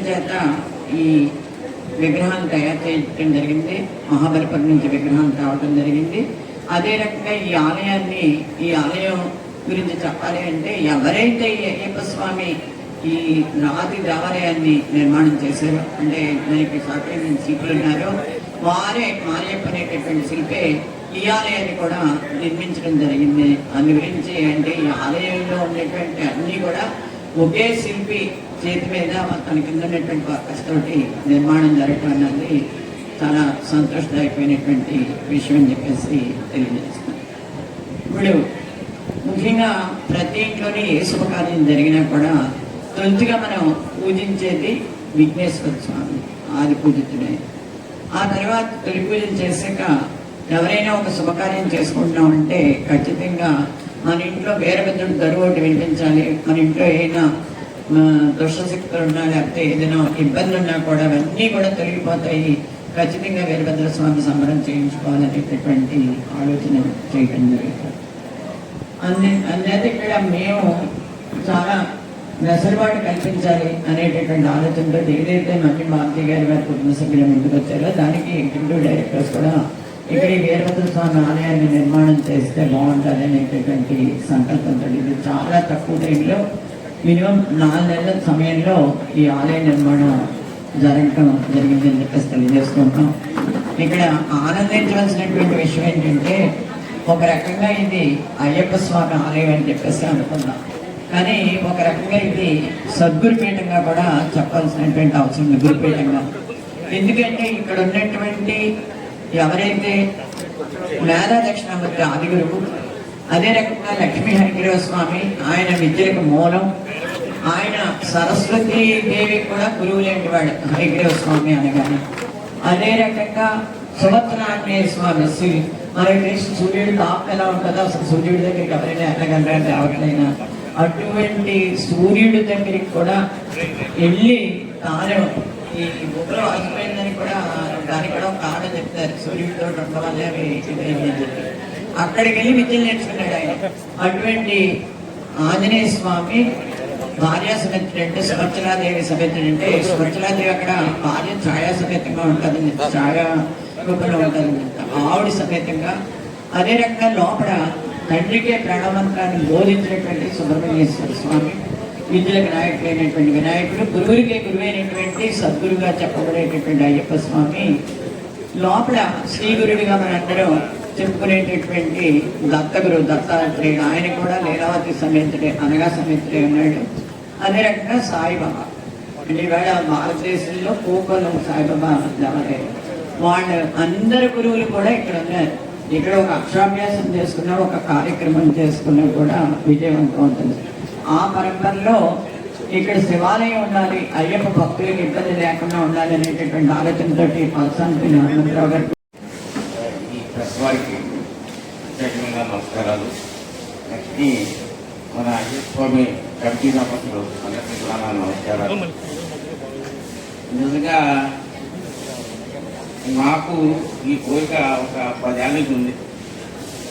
చేత ఈ విగ్రహాన్ని తయారు చేయడం జరిగింది. మహాబలిపురం నుంచి విగ్రహం రావడం జరిగింది. అదే రకంగా ఈ ఆలయం గురించి చెప్పాలి అంటే, ఎవరైతే ఈ అయ్యప్ప స్వామి ఈ రాతి దేవాలయాన్ని నిర్మాణం చేశారో, అంటే దానికి సాక్షి శిల్పులు ఉన్నారో, వారే మారియప్ప అనేటటువంటి శిల్పే ఈ ఆలయాన్ని కూడా నిర్మించడం జరిగింది. అందు గురించి అంటే ఈ ఆలయంలో ఉండేటువంటి అన్నీ కూడా ఒకే శిల్పి చేతి మీద తన కింద ఉన్నటువంటి వర్కర్స్ తోటి నిర్మాణం జరగటం అన్నది చాలా సంతోషదాయకమైనటువంటి విషయం అని చెప్పేసి తెలియజేస్తున్నాను. ఇప్పుడు ముఖ్యంగా ప్రతి ఇంట్లోనే ఏ శుభకార్యం జరిగినా కూడా తొలుతుగా మనం పూజించేది విఘ్నేశ్వర స్వామి, ఆది పూజితుడే. ఆ తర్వాత తొలి పూజలు చేశాక ఎవరైనా ఒక శుభకార్యం చేసుకుంటున్నామంటే ఖచ్చితంగా మన ఇంట్లో వీరభద్రుడు దరువు ఒకటి వినిపించాలి. మన ఇంట్లో ఏదైనా దుష్టశక్తులు ఉన్నా, లేకపోతే ఏదైనా ఇబ్బంది ఉన్నా కూడా అవన్నీ కూడా తొలగిపోతాయి. ఖచ్చితంగా వీరభద్ర స్వామి సంబరం చేయించుకోవాలనేటటువంటి ఆలోచన చేయడం జరుగుతుంది. అందుచేత ఇక్కడ మేము చాలా వెసలుబాటు కల్పించాలి అనేటటువంటి ఆలోచనతో ఏదైతే మళ్ళీ బాబ్జీ గారి వారి కుటుంబ సభ్యులు ముందుకు వచ్చారో దానికి ఎగ్జిక్యూటివ్ డైరెక్టర్స్ కూడా ఇక్కడ ఈ వీరభద్ర స్వామి ఆలయాన్ని నిర్మాణం చేస్తే బాగుంటుంది అనేటటువంటి సంకల్పంతో ఇది చాలా తక్కువ టైంలో మినిమం 4 నెలల సమయంలో ఈ ఆలయ నిర్మాణం జరగటం జరిగిందని చెప్పేసి తెలియజేసుకుంటాం. ఇక్కడ ఆనందించవలసినటువంటి విషయం ఏంటంటే, ఒక రకంగా ఇది అయ్యప్ప స్వామి ఆలయం అని చెప్పేసి అనుకుందాం, కానీ ఒక రకంగా ఇది సద్గురుపీఠంగా కూడా చెప్పాల్సినటువంటి అవసరం ఉంది. గురుపీఠంగా ఎందుకంటే ఇక్కడ ఉన్నటువంటి ఎవరైతే మేధా దక్షిణామూర్తి ఆది గురువు, అదే రకంగా లక్ష్మీ హరిగిరవ స్వామి ఆయన విద్యలకు మూలం, ఆయన సరస్వతీ దేవి కూడా గురువు లేని వాడు హరిగిరవ స్వామి అనగానే. అదే రకంగా సుభద్రాంజనేయ స్వామి మనకి సూర్యుడు తాపం ఎలా ఉంటుందో అసలు సూర్యుడి దగ్గరికి ఎవరైనా వెళ్ళగలరంటే ఎవరికైనా అటువంటి సూర్యుడి దగ్గరికి కూడా వెళ్ళి తాను ఈ బుక్కలో అలసిపోయిందని కూడా దానికి కూడా ఒక ఆడ చెప్తారు, సూర్యుడితో ఉండడం వల్లే ఇదైంది అని చెప్పి అక్కడికి వెళ్ళి విద్యలు నేర్చుకున్నాడు ఆయన. అటువంటి ఆంజనేయ స్వామి భార్యా సమేతుడు అంటే సుభద్రాదేవి సమేతుడు అంటే సుభద్రాదేవి అక్కడ భార్య ఛాయా సమేతంగా ఉంటుంది, ఛాయా రూపంలో ఉంటుంది ఆవిడ సమేతంగా. అదే రకంగా లోపల తండ్రికే ప్రణవమంత్రాన్ని బోధించినటువంటి సుబ్రహ్మణ్యేశ్వర స్వామి, విద్యలకు నాయకుడైనటువంటి వినాయకుడు, గురువురికే గురువైనటువంటి సద్గురుగా చెప్పబడేటటువంటి అయ్యప్ప స్వామి, లోపల శ్రీ గురుడిగా మనందరం చెప్పుకునేటటువంటి దత్తగురు దత్తాత్రేయుడు, ఆయన కూడా లీలావతి సమేతుడే అనగా సమేతుడే ఉన్నాడు. అదే రకంగా సాయిబాబా అంటే ఇవాళ భారతదేశంలో కోకొల్లం సాయిబాబా దేవాలయం, వాళ్ళు అందరు గురువులు కూడా ఇక్కడ ఉన్నారు. ఇక్కడ ఒక అక్షరాభ్యాసం చేసుకున్నా, ఒక కార్యక్రమం చేసుకున్నా కూడా విజయవంతం అవుతుంది. ఆ పరంపరలో ఇక్కడ శివాలయం ఉండాలి, అయ్యప్ప భక్తులకు ఇబ్బంది లేకుండా ఉండాలి అనేటటువంటి ఆలోచనతో పల్సాంతి హనుమంతరావు గారు వారికి ప్రత్యేకంగా నమస్కారాలు. నెక్స్ట్ మన అయ్యప్ప స్వామి కమిటీ మెంబర్లు అందరికీ కూడా నా నమస్కారాలు. నిజంగా నాకు ఈ కోరిక ఒక 10 ఏళ్ళ నుంచి ఉంది.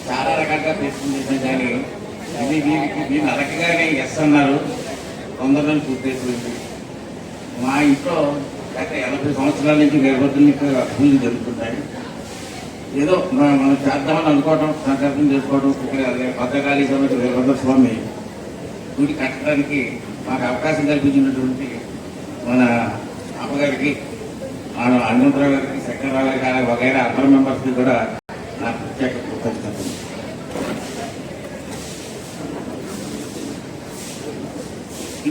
చాలా రకాలుగా ప్రయత్నం కానీ ఇది దీన్ని అడగగానే ఎస్ అన్నారు. తొందరగా పూర్తయిపోయింది. మా ఇంట్లో గత 80 సంవత్సరాల నుంచి వీరభద్రునికి పూజలు జరుగుతుంటాయి. ఏదో మనం చేద్దామని అనుకోవడం, సంకల్పం చేసుకోవడం, భద్రకాళీ సమేత వీరభద్ర స్వామి గుడి కట్టడానికి మాకు అవకాశం కల్పించినటువంటి మన అమ్మగారికి, హనుమంతరావు గారికి, శంకర్రావు గారికి, వగైరా అదర్ మెంబర్స్కి కూడా నా ప్రత్యేక కృతజ్ఞతలు.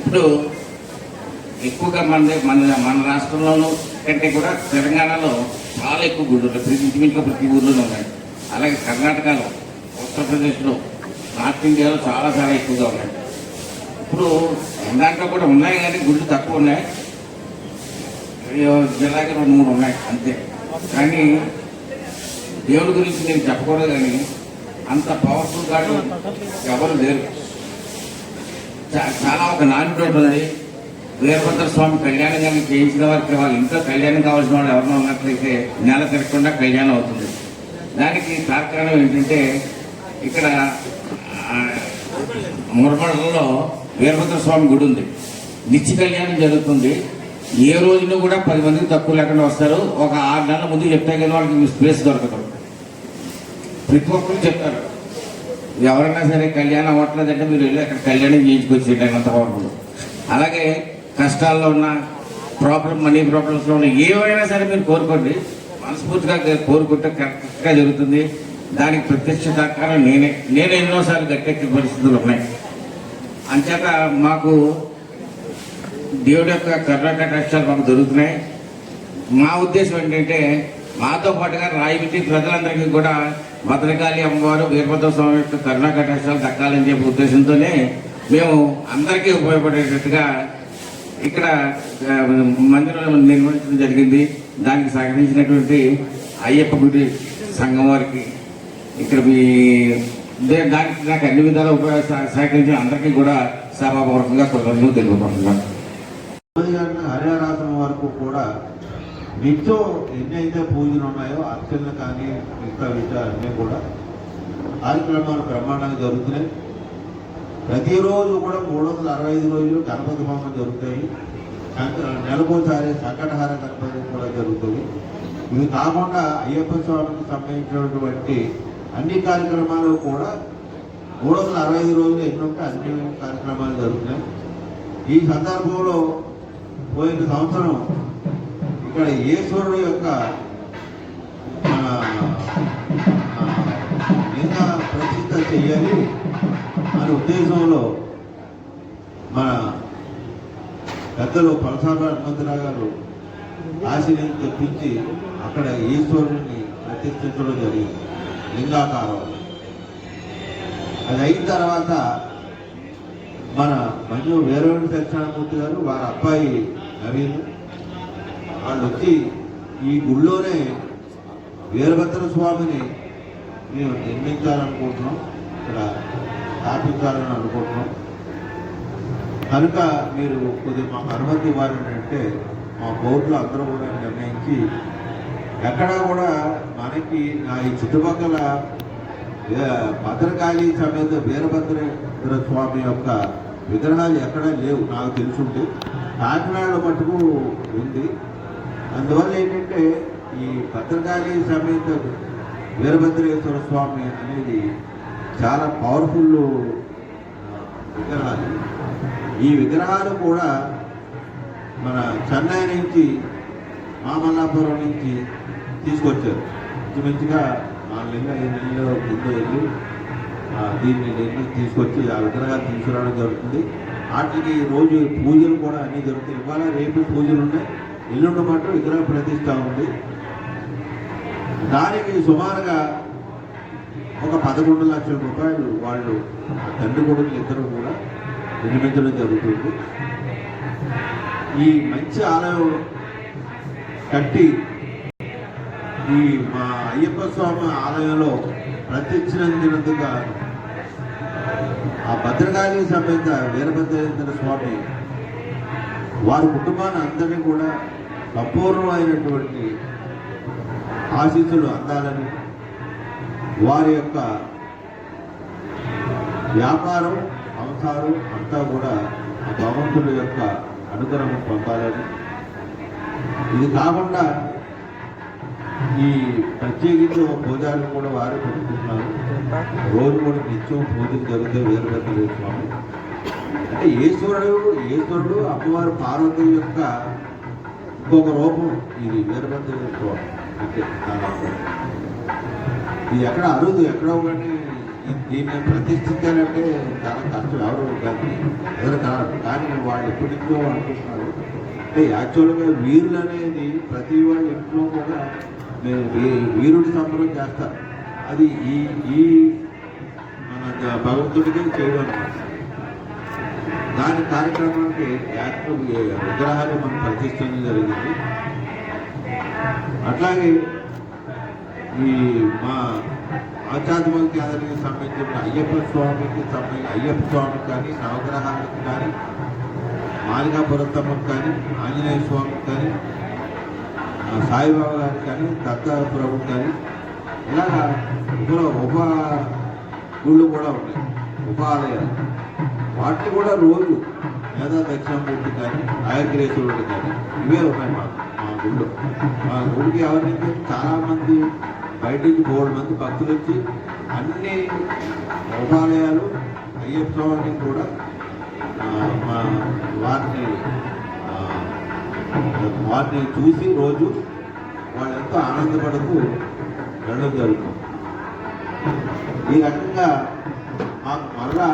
ఇప్పుడు ఎక్కువగా మన రాష్ట్రంలోనూ కంటే కూడా తెలంగాణలో చాలా ఎక్కువ గుళ్ళు ఇంచుమించుగా ప్రతి ఊర్లోనే ఉన్నాయి. అలాగే కర్ణాటకలో, ఉత్తరప్రదేశ్లో, నార్త్ ఇండియాలో చాలా చాలా ఎక్కువగా ఉన్నాయి. ఇప్పుడు దాంట్లో కూడా ఉన్నాయి కానీ గుళ్ళు తక్కువ ఉన్నాయి. జిల్లాకి 2-3 ఉన్నాయి అంతే. కానీ దేవుడి గురించి నేను చెప్పకూడదు, కానీ అంత పవర్ఫుల్ గాడు ఎవరు లేరు. చాలా ఒక నానుడి ఉంటుంది. వీరభద్ర స్వామి కళ్యాణం కానీ చేయించిన వారికి వాళ్ళ ఇంట్లో కళ్యాణం కావాల్సిన వాళ్ళు ఎవరైనా ఉన్నట్లయితే నెల తిరగకుండా కళ్యాణం అవుతుంది. దానికి కారణం ఏంటంటే ఇక్కడ మురమడలో వీరభద్ర స్వామి గుడి ఉంది. నిత్య కళ్యాణం జరుగుతుంది. ఏ రోజున కూడా 10 మందికి తక్కువ లేకుండా వస్తారు. ఒక 6 నెలల ముందు చెప్తే కదా వాళ్ళకి స్పేస్ దొరకదు. ప్రతి ఒక్కరు చెప్తారు, ఎవరైనా సరే కళ్యాణం అవ్వట్లేదంటే మీరు వెళ్ళి అక్కడ కళ్యాణం చేయించుకొచ్చేయండి అంత పవర్ఫుల్. అలాగే కష్టాల్లో ఉన్న మనీ ప్రాబ్లమ్స్లో ఉన్న ఏవైనా సరే మీరు కోరుకోండి, మనస్ఫూర్తిగా కోరుకుంటే కరెక్ట్గా జరుగుతుంది. దానికి ప్రత్యక్ష సహకారం నేనే ఎన్నోసార్లు గట్టెక్కిన పరిస్థితులు ఉన్నాయి. అంచేత మాకు దేవుడి యొక్క కర్ణాటకాలు మాకు దొరుకుతున్నాయి. మా ఉద్దేశం ఏంటంటే మాతో పాటుగా రాయవిటి ప్రజలందరికీ కూడా భద్రకాళి అమ్మవారు వీరభద్ర స్వామి యొక్క కర్ణాటకాలు దక్కాలని చెప్పే ఉద్దేశంతోనే మేము అందరికీ ఉపయోగపడేటట్టుగా ఇక్కడ మందిరం నిర్వహించడం జరిగింది. దానికి సహకరించినటువంటి అయ్యప్ప గుడి సంఘం వారికి ఇక్కడ దానికి నాకు అన్ని విధాల సహకరించిన అందరికీ కూడా సభాపూర్వకంగా కృతజ్ఞతలు తెలుపుకుంటున్నాను. హరిహరాసనం వరకు కూడా నిత్యం ఎన్నైతే పూజలు ఉన్నాయో అర్చనలు కానీ మిగతా విషయాలన్నీ కూడా కార్యక్రమాలు బ్రహ్మాండంగా జరుగుతున్నాయి. ప్రతిరోజు కూడా 365 రోజులు గణపతి హోమం జరుగుతాయి. నెలకోసారి సంకటహార గణపతి కూడా జరుగుతుంది. ఇవి కాకుండా అయ్యప్ప స్వామికి సంబంధించినటువంటి అన్ని కార్యక్రమాలు కూడా 365 రోజులు ఎన్ని ఉంటే అన్ని కార్యక్రమాలు జరుగుతున్నాయి. ఈ సందర్భంలో పోయిన సంవత్సరం ఇక్కడ ఈశ్వరుడు యొక్క లింగ ప్రతిష్ఠ చెయ్యాలి అనే ఉద్దేశంలో మన పెద్దలు పలసాల హనుమంతరావు గారు ఆశీర్వాదం తెప్పించి అక్కడ ఈశ్వరుడిని ప్రతిష్ఠించడం జరిగింది లింగాకారం. అది అయిన తర్వాత మన మంజు వీరవేణి దక్షిణామూర్తి గారు వారి అబ్బాయి నవీన్ వాళ్ళు వచ్చి ఈ గుళ్ళోనే వీరభద్ర స్వామిని మేము నిర్మించాలనుకుంటున్నాం, ఇక్కడ స్థాపించాలని అనుకుంటున్నాం. కనుక మీరు కొద్దిగా మాకు అనుమతి ఇవ్వాలని అంటే మా బోర్డులో అందరూ కూడా నిర్ణయించి ఎక్కడా కూడా మనకి ఈ చుట్టుపక్కల భద్రకాళి సమేత వీరభద్ర స్వామి యొక్క విగ్రహాలు ఎక్కడా లేవు నాకు తెలుసుంటే. కాకినాడ మటుకు ఉంది. అందువల్ల ఏంటంటే ఈ భద్రకాళి సమేత వీరభద్రేశ్వర స్వామి అనేది చాలా పవర్ఫుల్ విగ్రహాలు. ఈ విగ్రహాలు కూడా మన చెన్నై నుంచి మామల్లాపురం నుంచి తీసుకొచ్చారు. మంచిగా 4 నెలల ముందు వెళ్ళి దీన్ని తీసుకొచ్చి ఆ విగ్రహాలు తీసుకురావడం జరుగుతుంది. వాటికి రోజు పూజలు కూడా అన్నీ జరుగుతాయి. ఇవాళ రేపు పూజలు ఉన్నాయి, ఎల్లుండి మాత్రం విగ్రహ ప్రతిష్ట ఉంది. దానికి సుమారుగా ఒక 11 లక్షల రూపాయలు వాళ్ళు తండ్రి కొడుకులు ఇద్దరు కూడా నిర్మించడం జరుగుతుంది. ఈ మంచి ఆలయం కట్టి ఈ మా అయ్యప్ప స్వామి ఆలయంలో ప్రతిష్ఠించినందుగా ఆ భద్రకాళి సమేత వీరభద్రేంద్ర స్వామి వారి కుటుంబాన్ని అందరినీ కూడా సంపూర్ణమైనటువంటి ఆశీస్సులు అందాలని, వారి యొక్క వ్యాపారం సంసారం అంతా కూడా ఆ భగవంతుడి యొక్క అనుగ్రహం పొందాలని. ఇది కాకుండా ఈ ప్రత్యేకించి ఒక పూజారులు కూడా వారే పెట్టుకుంటున్నారు. రోజు కూడా నిత్యం పూజలు జరుగుతాయి వీరభద్ర స్వామి. అంటే ఈశ్వరుడు అమ్మవారు పార్వతి యొక్క ఇంకొక రూపం ఇది వీరభద్ర స్వామి. అంటే ఇది ఎక్కడ అరుదు, ఎక్కడో కానీ దీన్ని ప్రతిష్ఠించాలంటే చాలా కష్టం. ఎవరు కానీ ఎదురు కాదు. కానీ వాళ్ళు ఎప్పటి నుంచో అనుకుంటున్నారు. అంటే యాక్చువల్గా వీరులు అనేది ప్రతి వాళ్ళ ఇంట్లో కూడా వీరుడి సంబరం చేస్తారు. అది ఈ మన భగవంతుడికి చేయడం. దాని కార్యక్రమానికి విగ్రహాలు మనం ప్రతిష్ఠించడం జరిగింది. అట్లాగే ఈ మా ఆధ్యాత్మిక కేంద్రానికి సంబంధించిన అయ్యప్ప స్వామికి కానీ నవగ్రహాలకు కానీ మాలికాపురత్తమ్మకు కానీ ఆంజనేయ స్వామికి కానీ సాయిబాబా గారికి కానీ దత్తాపురం కానీ ఇలాగా ఇందులో ఉప గుళ్ళు కూడా ఉన్నాయి, ఉప ఆలయాలు. వాటిని కూడా రోజు లేదా దక్షిణామూర్తి కానీ ఆయుర్గ్రేశ్వరుడు కానీ ఇవే ఉన్నాయి మా గుడిలో. మా గుడికి ఎవరైతే చాలామంది బయట నుంచి 3 మంది భక్తులు వచ్చి అన్ని దేవాలయాలు అయ్యప్ప స్వామిని కూడా వారిని చూసి రోజు వాళ్ళు ఎంతో ఆనందపడుతూ వెళ్ళడం జరుగుతుంది. ఈ రకంగా మాకు మళ్ళా